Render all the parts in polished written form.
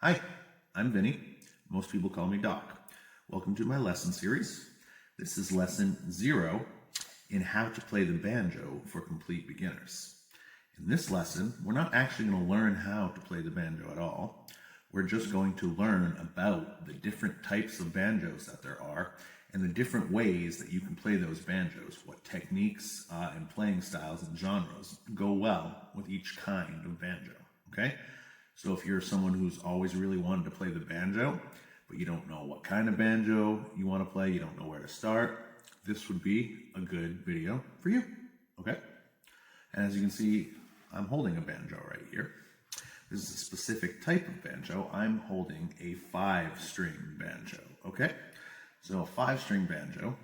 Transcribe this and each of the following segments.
Hi, I'm Vinny. Most people call me Doc. Welcome to my lesson series. This is lesson 0 in how to play the banjo for complete beginners. In this lesson, we're not actually going to learn how to play the banjo at all. We're just going to learn about the different types of banjos that there are and the different ways that you can play those banjos, what techniques and playing styles and genres go well with each kind of banjo, okay? So if you're someone who's always really wanted to play the banjo, but you don't know what kind of banjo you want to play, you don't know where to start, this would be a good video for you, okay? And as you can see, I'm holding a banjo right here. This is a specific type of banjo. I'm holding a 5-string banjo, okay? So a 5-string banjo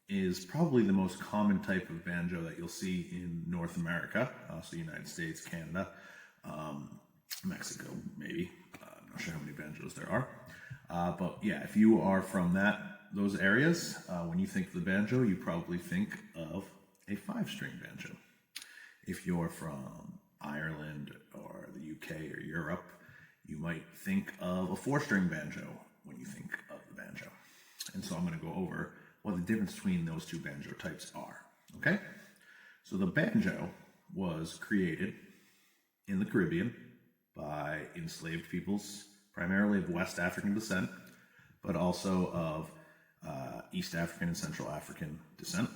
is probably the most common type of banjo that you'll see in North America, so United States, Canada, Mexico, maybe. I'm not sure how many banjos there are. But yeah, if you are from those areas, when you think of the banjo, you probably think of a 5-string banjo. If you're from Ireland or the UK or Europe, you might think of a 4-string banjo when you think of the banjo. And so I'm going to go over what the difference between those two banjo types are. Okay? So the banjo was created in the Caribbean by enslaved peoples, primarily of West African descent, but also of East African and Central African descent.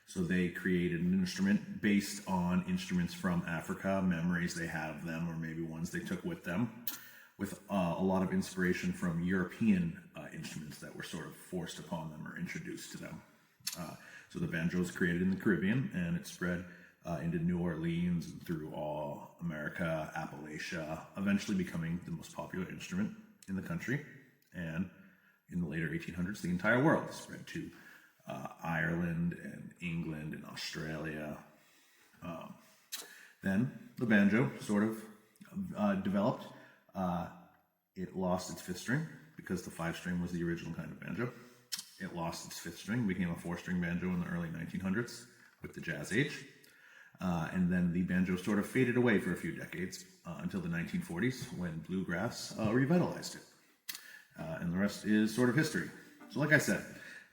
So they created an instrument based on instruments from Africa, memories they had of them, or maybe ones they took with them, with a lot of inspiration from European instruments that were sort of forced upon them or introduced to them. So the banjo was created in the Caribbean, and it spread into New Orleans and through all America, Appalachia, eventually becoming the most popular instrument in the country. And in the later 1800s, the entire world spread to Ireland and England and Australia. Then the banjo sort of developed. It lost its 5th string because the 5-string was the original kind of banjo. It lost its 5th string, became a 4-string banjo in the early 1900s with the Jazz Age. And then the banjo sort of faded away for a few decades until the 1940s when Bluegrass revitalized it. And the rest is sort of history. So like I said,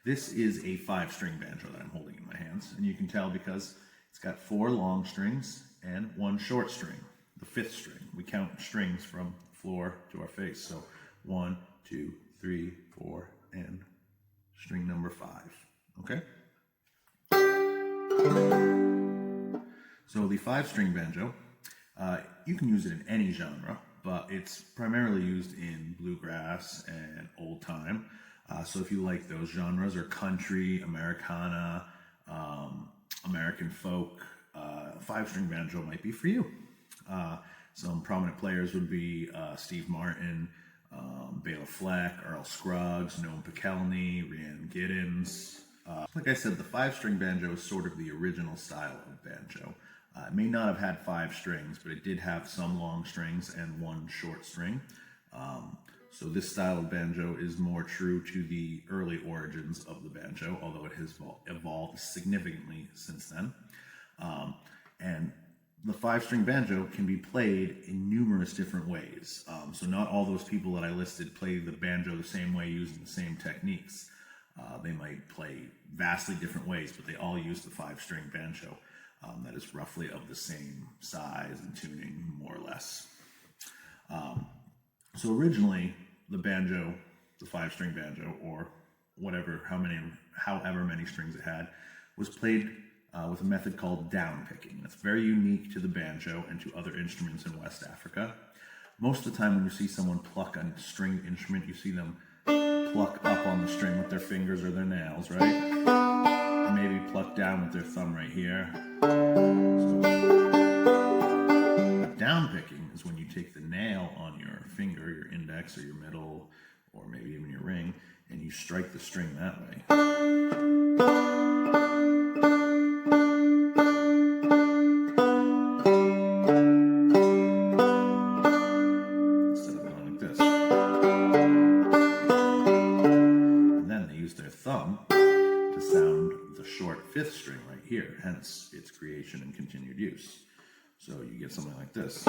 this is a 5-string banjo that I'm holding in my hands. And you can tell because it's got 4 long strings and 1 short string, the 5th string. We count strings from floor to our face. So 1, 2, 3, 4, and string number 5. Okay? So the 5-string banjo, you can use it in any genre, but it's primarily used in bluegrass and old time. So if you like those genres, or country, Americana, American folk, 5-string banjo might be for you. Some prominent players would be Steve Martin, Bela Fleck, Earl Scruggs, Noam Pikelny, Rhiannon Giddens. Like I said, the 5-string banjo is sort of the original style of banjo. It may not have had 5 strings, but it did have some long strings and 1 short string. So this style of banjo is more true to the early origins of the banjo, although it has evolved significantly since then. And the 5-string banjo can be played in numerous different ways. So not all those people that I listed play the banjo the same way using the same techniques. They might play vastly different ways, but they all use the 5-string banjo. That is roughly of the same size and tuning, more or less. So originally, the banjo, the 5-string banjo, or however many strings it had, was played with a method called down picking. That's very unique to the banjo and to other instruments in West Africa. Most of the time when you see someone pluck a stringed instrument, you see them pluck up on the string with their fingers or their nails, right? And maybe pluck down with their thumb right here. So, down picking is when you take the nail on your finger, your index or your middle, or maybe even your ring, and you strike the string that way. Instead of going like this. And then they use their thumb to sound the short 5th string right here, hence its creation and continued use. So you get something like this.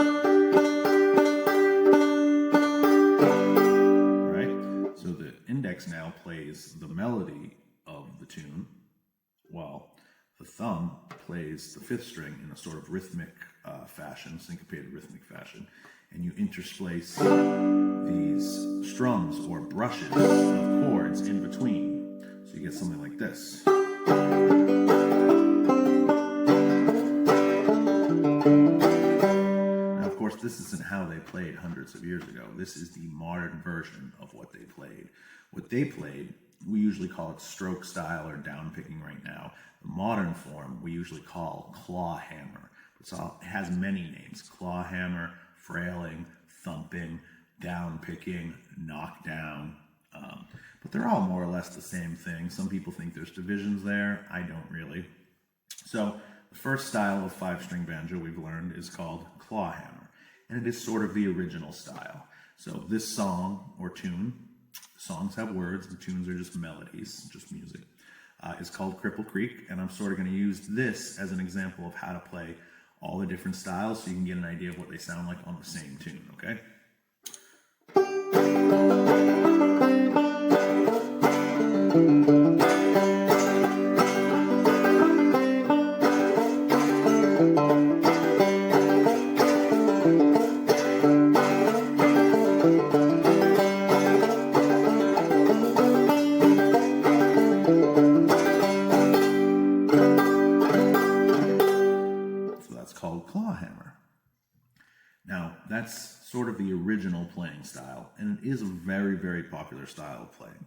Right? So the index now plays the melody of the tune, while the thumb plays the fifth string in a sort of rhythmic fashion, syncopated rhythmic fashion, and you intersplice these strums or brushes of chords in between. So you get something like this. Now, of course, this isn't how they played hundreds of years ago. This is the modern version of what they played. What they played, we usually call it stroke style or down picking right now. The modern form we usually call clawhammer. It has many names: clawhammer, frailing, thumping, down picking, knockdown. But they're all more or less the same thing. Some people think there's divisions there. I don't really. So the first style of five-string banjo we've learned is called clawhammer, and it is sort of the original style. So this song or tune, songs have words, the tunes are just melodies, just music, is called Cripple Creek, and I'm sort of going to use this as an example of how to play all the different styles so you can get an idea of what they sound like on the same tune, okay? Called clawhammer. Now, that's sort of the original playing style, and it is a very, very popular style of playing.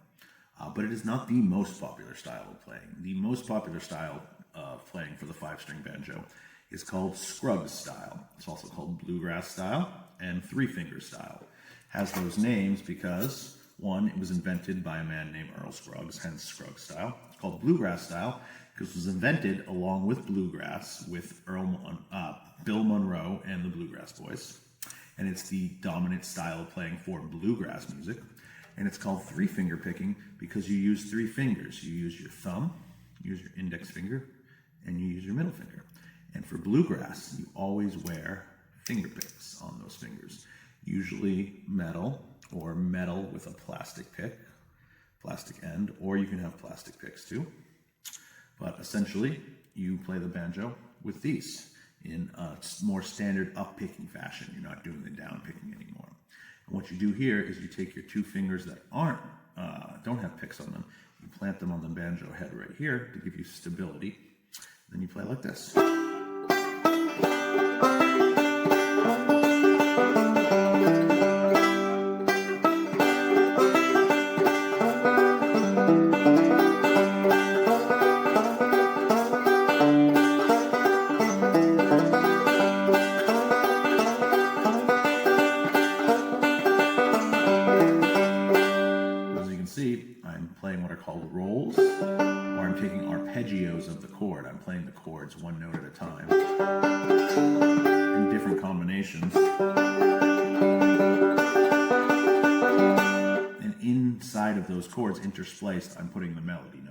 But it is not the most popular style of playing. The most popular style of playing for the five-string banjo is called Scruggs Style. It's also called Bluegrass Style and Three-Finger Style. It has those names because, one, it was invented by a man named Earl Scruggs, hence Scruggs Style. It's called Bluegrass Style because it was invented along with bluegrass with Bill Monroe and the Bluegrass Boys. And it's the dominant style of playing for bluegrass music. And it's called three-finger picking because you use three fingers. You use your thumb, you use your index finger, and you use your middle finger. And for bluegrass, you always wear finger picks on those fingers. Usually metal or metal with a plastic pick, plastic end, or you can have plastic picks too. But essentially, you play the banjo with these in a more standard up-picking fashion. You're not doing the down-picking anymore. And what you do here is you take your two fingers that don't have picks on them, you plant them on the banjo head right here to give you stability. Then you play like this. I'm playing what are called rolls, or I'm taking arpeggios of the chord. I'm playing the chords one note at a time in different combinations. And inside of those chords, interspliced, I'm putting the melody note.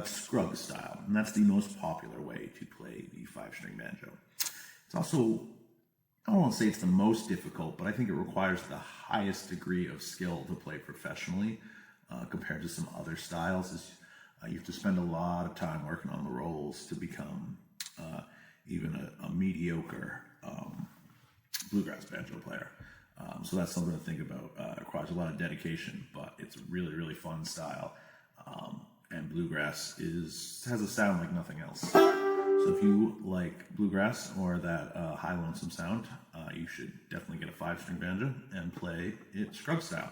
Scruggs style, and that's the most popular way to play the five-string banjo. It's also, I don't want to say it's the most difficult, but I think it requires the highest degree of skill to play professionally compared to some other styles. You have to spend a lot of time working on the rolls to become even a mediocre bluegrass banjo player. So that's something to think about. It requires a lot of dedication, but it's a really, really fun style. And bluegrass has a sound like nothing else. So if you like bluegrass or that high lonesome sound, you should definitely get a five-string banjo and play it Scruggs style.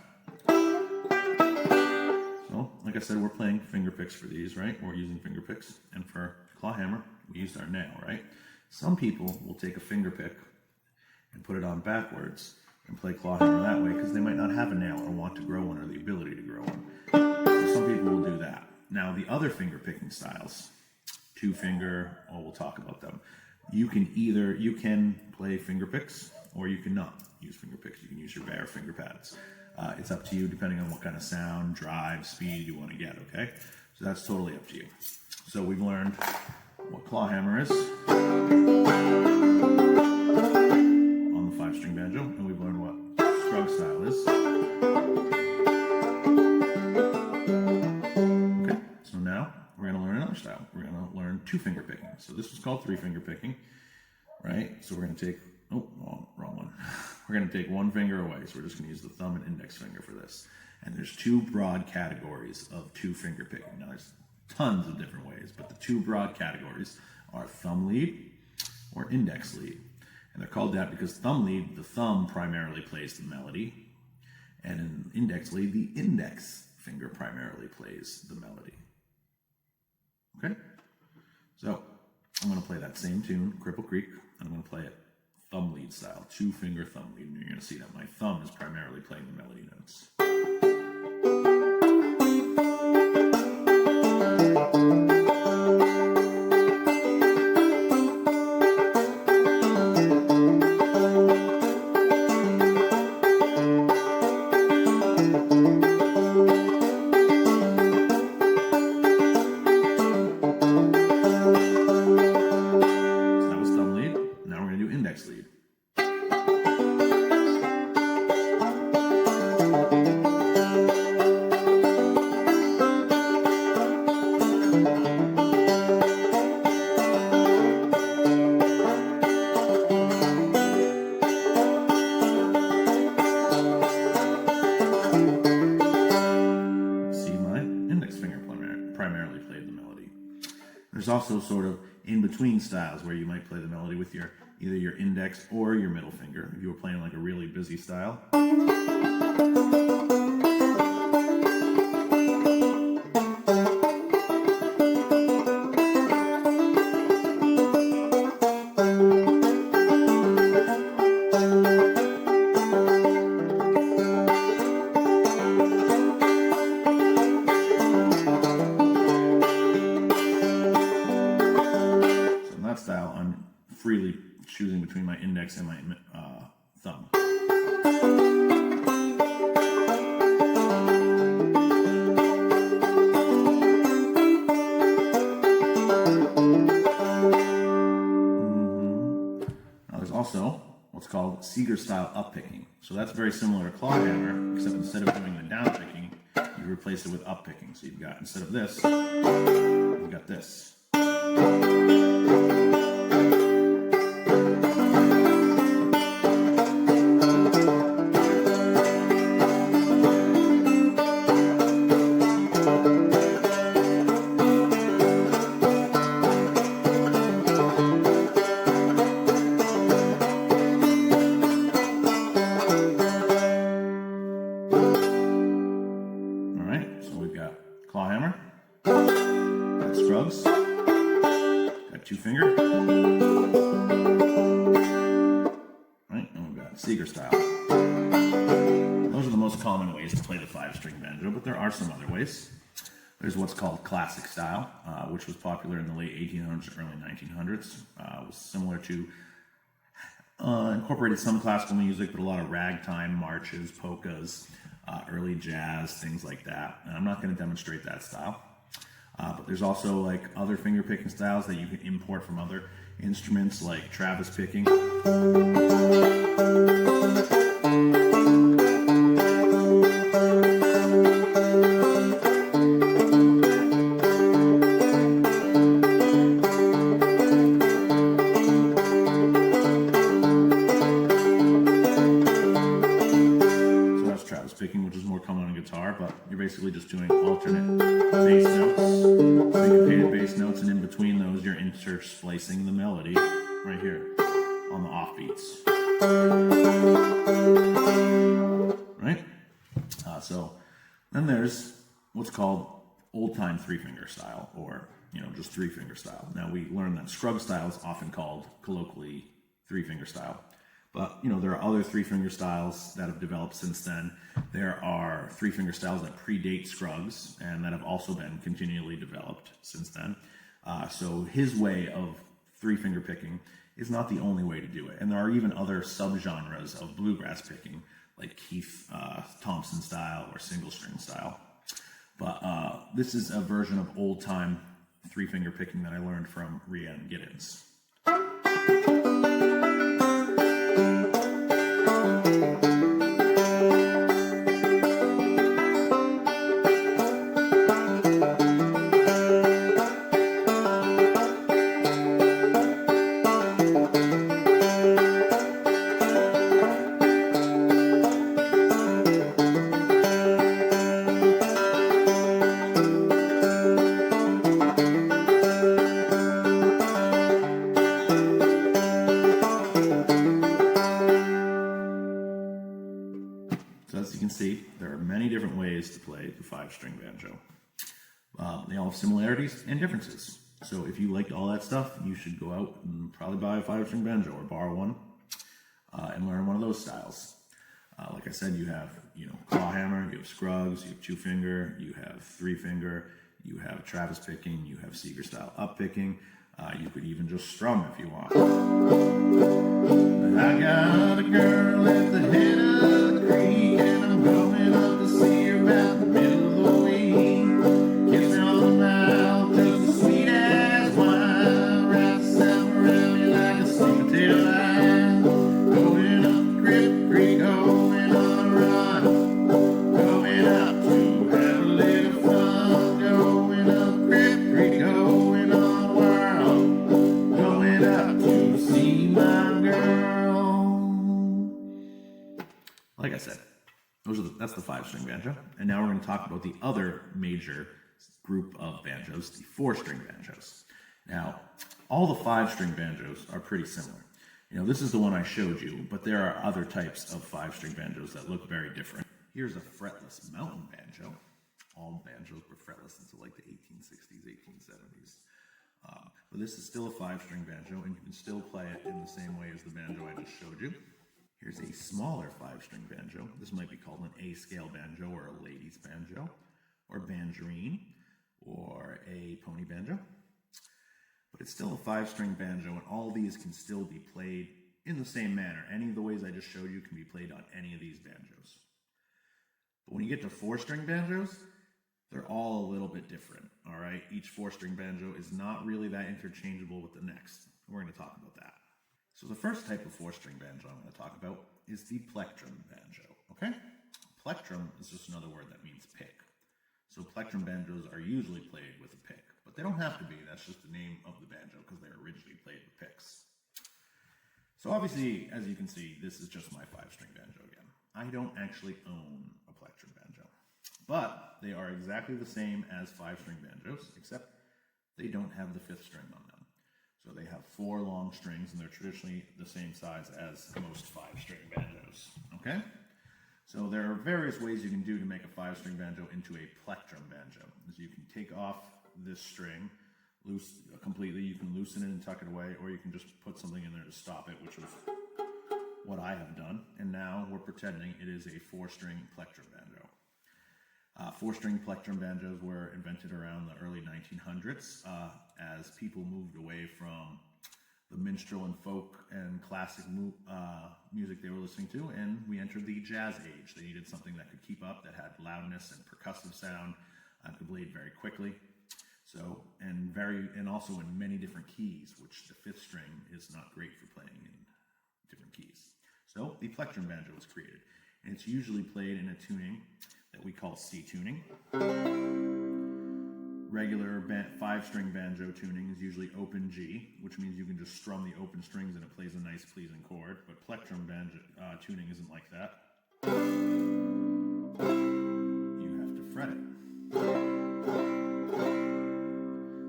So, like I said, we're playing finger picks for these, right? We're using finger picks. And for clawhammer, we used our nail, right? Some people will take a finger pick and put it on backwards and play clawhammer that way because they might not have a nail or want to grow one or the ability to grow one. So some people will do that. Now, the other finger picking styles, two finger, we'll talk about them. You can play finger picks, or you cannot use finger picks. You can use your bare finger pads. It's up to you depending on what kind of sound, drive, speed you want to get, okay? So that's totally up to you. So we've learned what clawhammer is on the 5-string banjo, and we've learned what Scruggs Style is. Okay, so now we're going to learn another style. We're going to learn 2-finger picking. So this was called 3-finger picking, right? So we're going to take, oh, wrong one. We're going to take one finger away, so we're just going to use the thumb and index finger for this. And there's 2 broad categories of 2-finger picking. Now there's tons of different ways, but the 2 broad categories are thumb lead or index lead. And they're called that because thumb lead, the thumb primarily plays the melody, and in index lead, the index finger primarily plays the melody. Okay? So I'm going to play that same tune, Cripple Creek, and I'm going to play it thumb lead style, 2-finger thumb lead, and you're going to see that my thumb is primarily playing the melody notes. Lead. See, my index finger primarily played the melody. There's also sort of in-between styles where you might play the melody with either your index or your middle finger, if you were playing like a really busy style. So in that style, I'm freely choosing between my index and my thumb. Now there's also what's called Seeger style up picking. So that's very similar to clawhammer, except instead of doing the down picking, you replace it with up picking. So you've got, instead of this, you've got this. Clawhammer, got Scruggs, got 2-finger, right, and we've got Seeger style. Those are the most common ways to play the 5-string banjo, but there are some other ways. There's what's called classic style, which was popular in the late 1800s, early 1900s. Was similar to, incorporated some classical music, but a lot of ragtime, marches, polkas, early jazz, things like that. And I'm not going to demonstrate that style. But there's also like other finger picking styles that you can import from other instruments, like Travis picking. Picking, which is more common on guitar, but you're basically just doing alternate bass notes, syncopated bass notes, and in between those you're intersplicing the melody right here on the offbeats. Right? So then there's what's called old-time 3-finger style, or just 3-finger style. Now we learned that Scruggs style is often called colloquially 3-finger style. But, there are other 3-finger styles that have developed since then. There are 3-finger styles that predate Scruggs and that have also been continually developed since then. So his way of three-finger picking is not the only way to do it. And there are even other subgenres of bluegrass picking, like Keith Thompson style or single string style. But this is a version of old-time three-finger picking that I learned from Rhiannon Giddens. So as you can see, there are many different ways to play the five-string banjo. They all have similarities and differences. So if you liked all that stuff, you should go out and probably buy a five-string banjo or borrow one and learn one of those styles. Like I said, you have clawhammer, you have Scruggs, you have two-finger, you have three-finger, you have Travis picking, you have Seeger style up picking. You could even just strum if you want. I got a girl at the head of the creek, and I'm going up to see her about the middle of the week. Kiss her on the mouth, just as sweet as wine. Wrap yourself around me like a sweet potato line. Going up the creek, going on a run. Going up to have a little fun. Going up the creek, going on a whirl. Going up to see my girl. Like I said, that's the five-string banjo. And now we're going to talk about the other major group of banjos, the four-string banjos. Now, all the five-string banjos are pretty similar. This is the one I showed you, but there are other types of five-string banjos that look very different. Here's a fretless mountain banjo. All banjos were fretless until like the 1860s, 1870s. But this is still a five-string banjo, and you can still play it in the same way as the banjo I just showed you. Here's a smaller five-string banjo. This might be called an A-scale banjo or a lady's banjo, or banjarine, or a pony banjo. But it's still a five-string banjo, and all these can still be played in the same manner. Any of the ways I just showed you can be played on any of these banjos. But when you get to four-string banjos, they're all a little bit different, all right? Each four-string banjo is not really that interchangeable with the next. We're going to talk about that. So the first type of four-string banjo I'm going to talk about is the plectrum banjo, okay? Plectrum is just another word that means pick. So plectrum banjos are usually played with a pick, but they don't have to be. That's just the name of the banjo because they were originally played with picks. So obviously, as you can see, this is just my five-string banjo again. I don't actually own a plectrum banjo, but they are exactly the same as five-string banjos, except they don't have the fifth string on them. So they have four long strings, and they're traditionally the same size as most five-string banjos, okay? So there are various ways you can do to make a five-string banjo into a plectrum banjo. Is you can take off this string completely, you can loosen it and tuck it away, or you can just put something in there to stop it, which is what I have done. And now we're pretending it is a four-string plectrum banjo. Four-string plectrum banjos were invented around the early 1900s as people moved away from the minstrel and folk and classic music they were listening to, and we entered the jazz age. They needed something that could keep up, that had loudness and percussive sound, could play very quickly. So, and also in many different keys, which the fifth string is not great for playing in different keys. So the plectrum banjo was created, and it's usually played in a tuning that we call C tuning. Regular five-string banjo tuning is usually open G, which means you can just strum the open strings and it plays a nice, pleasing chord. But plectrum banjo tuning isn't like that. You have to fret it.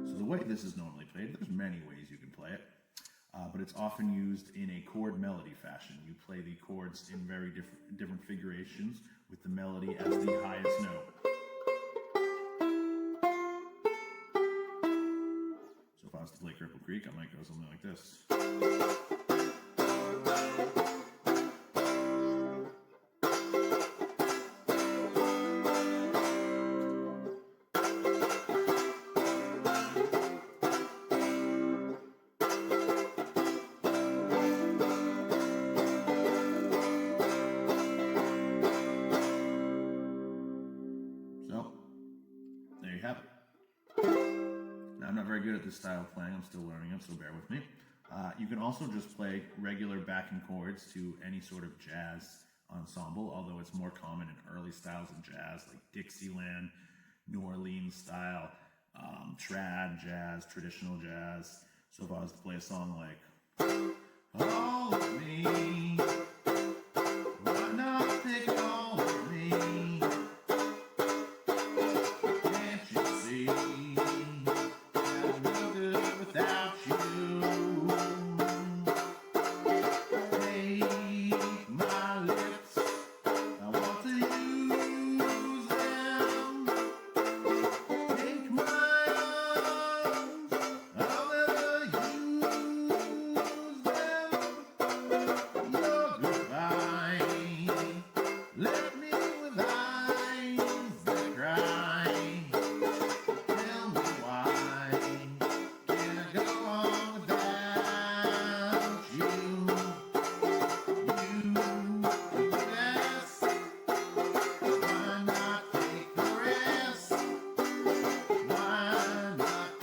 So the way this is normally played, there's many ways you can play it, but it's often used in a chord melody fashion. You play the chords in very different figurations with the melody as the highest note. So if I was to play Cripple Creek, I might go something like this. you have it. Now, I'm not very good at this style of playing. I'm still learning it, so bear with me. You can also just play regular backing chords to any sort of jazz ensemble, although it's more common in early styles of jazz like Dixieland, New Orleans style, trad jazz, traditional jazz. So if I was to play a song like All of Me, why not take all of me? Can't you see I'm no good without you? Take my lips, I want to use them. Take my arms, I'll never use them. You're goodbye, left me with eyes that cry. Tell me why can't I go on without you? You yes, why not take the rest? Why not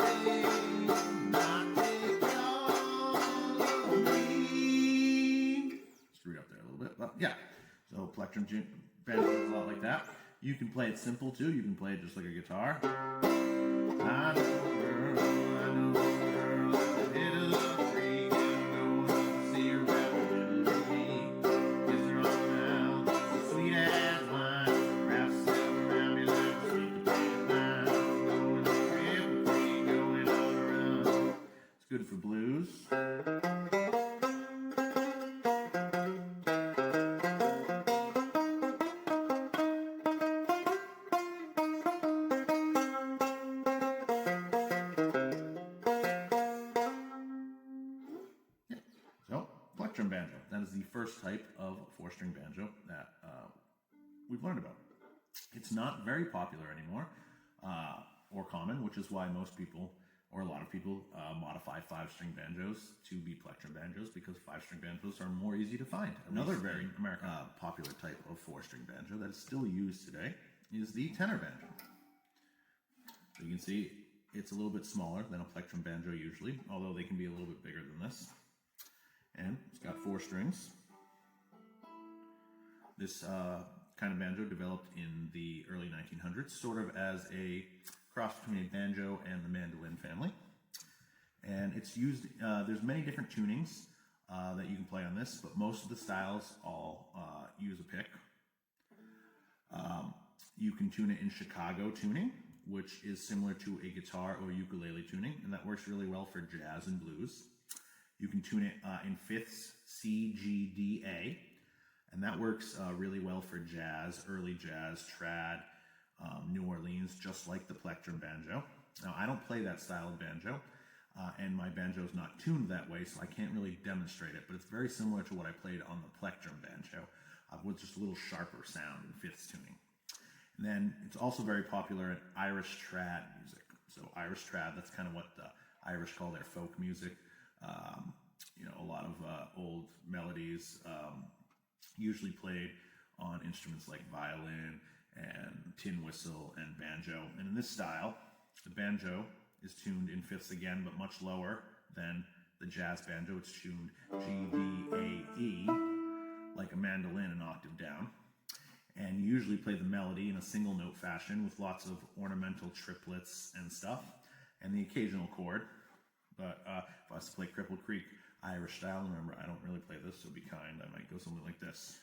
take all of me? Screwed up there a little bit, but yeah. So Plectrum Banjo is a lot like that. You can play it simple too. You can play it just like a guitar. I know, girl, I know, girl, at the head of the creek, I'm going up to see her wrap a little league. Kiss her on the mouth, sweet as wine, wraps herself around me like a sweet potato vine. Going up the Cripple Creek, going on a run. It's good for blues. So, Plectrum Banjo. That is the first type of four-string banjo that we've learned about. It's not very popular anymore, or common, which is why most people, or a lot of people, modify five-string banjos to be Plectrum banjos, because five-string banjos are more easy to find. Another very American popular type of four-string banjo that is still used today is the tenor banjo. So you can see it's a little bit smaller than a Plectrum banjo usually, although they can be a little bit bigger than this. And it's got four strings. This kind of banjo developed in the early 1900s, sort of as a cross between a banjo and the mandolin family. And it's used, there's many different tunings that you can play on this, but most of the styles all use a pick. You can tune it in Chicago tuning, which is similar to a guitar or ukulele tuning, and that works really well for jazz and blues. You can tune it in fifths, C, G, D, A, and that works really well for jazz, early jazz, trad, New Orleans, just like the Plectrum Banjo. Now, I don't play that style of banjo, and my banjo is not tuned that way, so I can't really demonstrate it, but it's very similar to what I played on the Plectrum Banjo, with just a little sharper sound in fifths tuning. And then it's also very popular in Irish trad music. So Irish trad, that's kind of what the Irish call their folk music. You know, a lot of old melodies, usually played on instruments like violin and tin whistle and banjo. And in this style, the banjo is tuned in fifths again, but much lower than the jazz banjo. It's tuned G, D, A, E, like a mandolin an octave down. And you usually play the melody in a single note fashion with lots of ornamental triplets and stuff, and the occasional chord. But if I was to play Cripple Creek Irish style, remember, I don't really play this, so be kind. I might go something like this.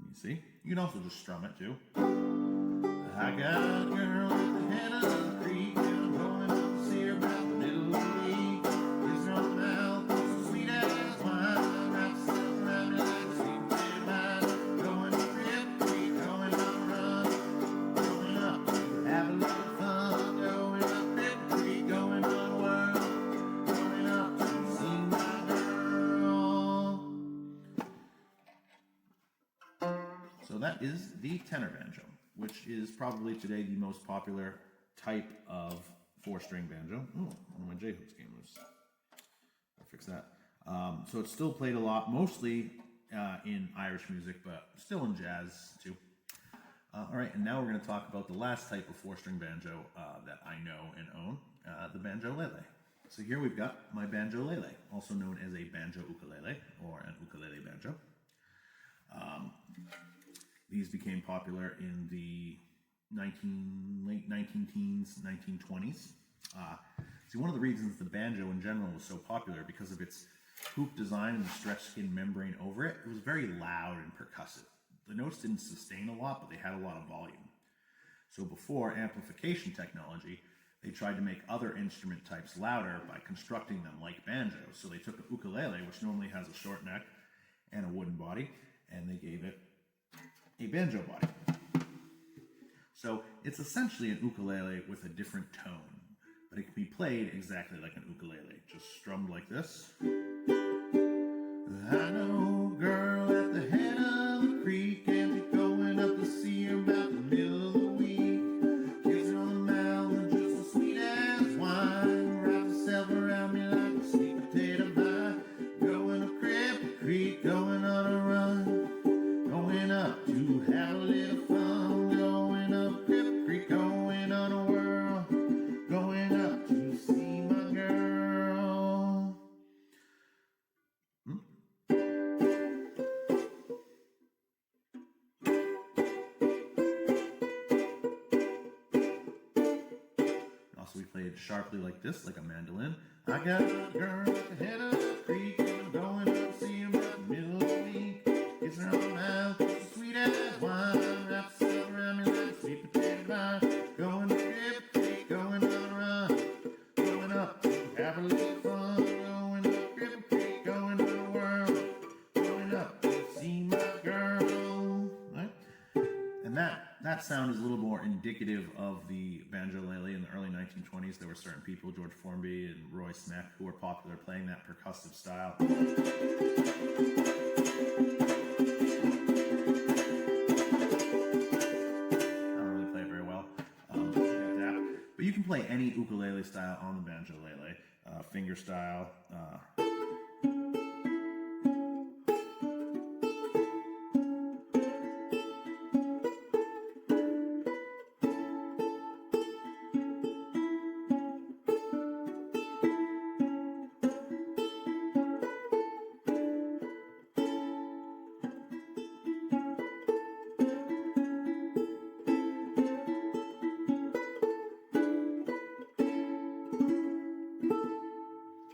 You see? You can also just strum it, too. I got a girl at the head of the creek, and I'm going up to see her about the middle of the week. Kiss her on the mouth, so sweet as wine, wraps herself around me like a sweet potato vine. Going to Cripple Creek, going on a run, going up to have a little fun. Going up Cripple Creek, going on a whirl, going up to see my girl. So that is the tenor banjo, which is probably today the most popular type of four-string banjo. Oh, one of my J-hooks came loose. I'll fix that. So it's still played a lot, mostly in Irish music, but still in jazz too. All right, and now we're going to talk about the last type of four-string banjo that I know and own, the banjolele. So here we've got my banjolele, also known as a banjo ukulele or an ukulele banjo. These became popular in the late 19-teens, 1920s. See, one of the reasons the banjo in general was so popular because of its hoop design and the stretched skin membrane over it. It was very loud and percussive. The notes didn't sustain a lot, but they had a lot of volume. So before amplification technology, they tried to make other instrument types louder by constructing them like banjos. So they took a ukulele, which normally has a short neck and a wooden body, and they gave it a banjo body. So it's essentially an ukulele with a different tone, but it can be played exactly like an ukulele, just strummed like this. I know a girl at the head of the creek, and she's going up to see her about the middle of the week. Kissing on the mouth and just as sweet as wine, wraps herself around me like a sweet potato vine. Going up Cripple Creek, going on a run, going up to have a little fun. Going up Cripple Creek, going on a whirl, going up to see my girl. Also, we played sharply like this, like a mandolin. I got a girl at the head of the creek, and I'm going up to see her about the middle of the week. Kissing her on the mouth, just as sweet as wine, wraps herself around me like a sweet potato vine. Going to Cripple Creek, going on a run, going up to have a little fun. Going up Cripple Creek, going on a whirl, going up to see my girl. Right? And that sound is a little more indicative of the banjolele in the early 1920s. There were certain people, George Formby and Roy Sneck, who were popular playing that percussive style. I don't really play it very well, but you can play any ukulele style on the banjolele, finger style.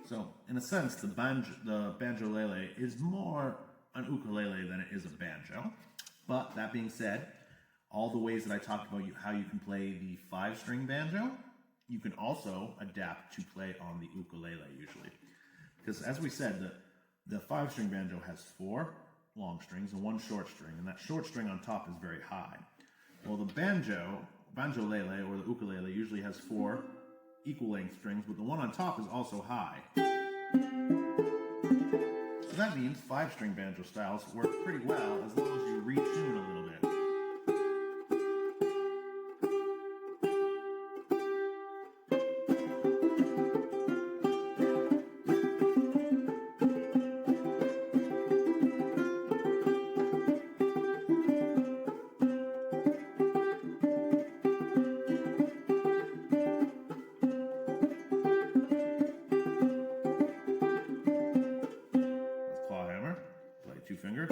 So, in a sense, the banjolele is more an ukulele than it is a banjo. But that being said, all the ways that I talked about how you can play the five-string banjo, you can also adapt to play on the ukulele usually. Because as we said, the five-string banjo has 4 long strings and 1 short string, and that short string on top is very high. Well, the banjolele or the ukulele usually has 4 equal length strings, but the one on top is also high. So that means 5-string banjo styles work pretty well as long as you retune a little bit. Clawhammer, play 2-finger.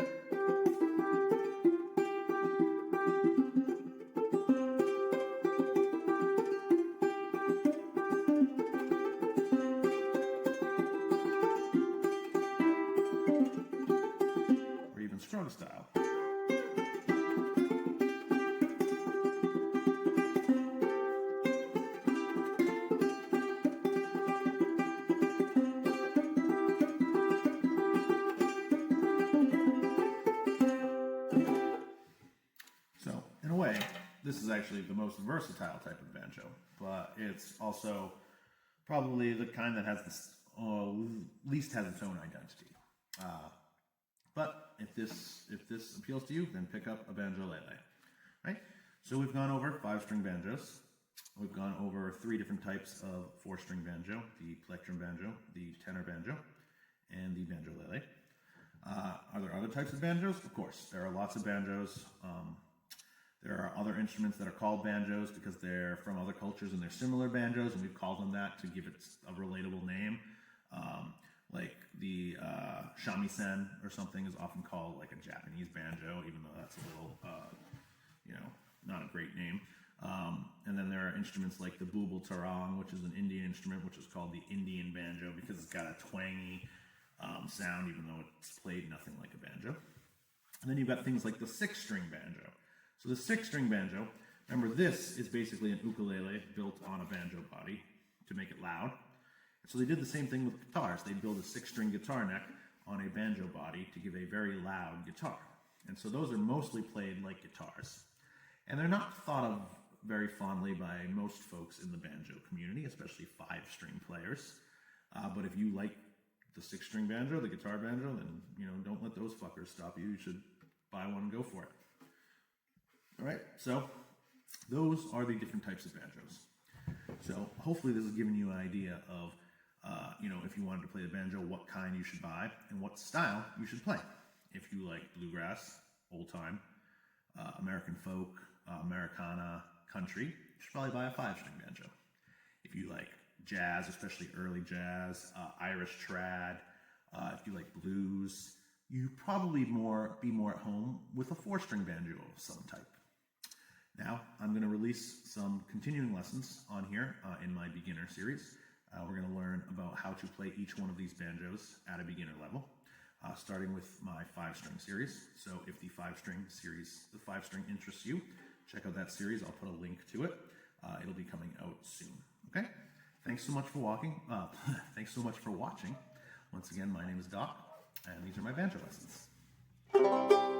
Or even Scruggs Style. So, in a way, this is actually the most versatile type of banjo, but it's also probably the kind that has least has its own identity. But if this appeals to you, then pick up a banjolele, right? So we've gone over 5-string banjos. We've gone over 3 different types of 4-string banjo: the plectrum banjo, the tenor banjo, and the banjolele. Are there other types of banjos? Of course, there are lots of banjos. There are other instruments that are called banjos because they're from other cultures and they're similar banjos, and we've called them that to give it a relatable name. Like the shamisen or something is often called like a Japanese banjo, even though that's a little, not a great name. And then there are instruments like the bubal tarang, which is an Indian instrument, which is called the Indian banjo because it's got a twangy sound, even though it's played nothing like a banjo. And then you've got things like the 6-string banjo. So the 6-string banjo, remember, this is basically an ukulele built on a banjo body to make it loud. So they did the same thing with guitars. They build a 6-string guitar neck on a banjo body to give a very loud guitar. And so those are mostly played like guitars. And they're not thought of very fondly by most folks in the banjo community, especially 5-string players. But if you like the 6-string banjo, the guitar banjo, then, don't let those fuckers stop you. You should buy one and go for it. All right, so those are the different types of banjos. So hopefully this has given you an idea of, if you wanted to play the banjo, what kind you should buy and what style you should play. If you like bluegrass, old time, American folk, Americana, country, you should probably buy a 5-string banjo. If you like jazz, especially early jazz, Irish trad, if you like blues, you probably be more at home with a 4-string banjo of some type. Now, I'm going to release some continuing lessons on here in my beginner series. We're going to learn about how to play each one of these banjos at a beginner level, starting with my 5-string series. So if the 5-string interests you, check out that series. I'll put a link to it. It'll be coming out soon. Okay? Thanks so much for watching. Once again, my name is Doc, and these are my banjo lessons.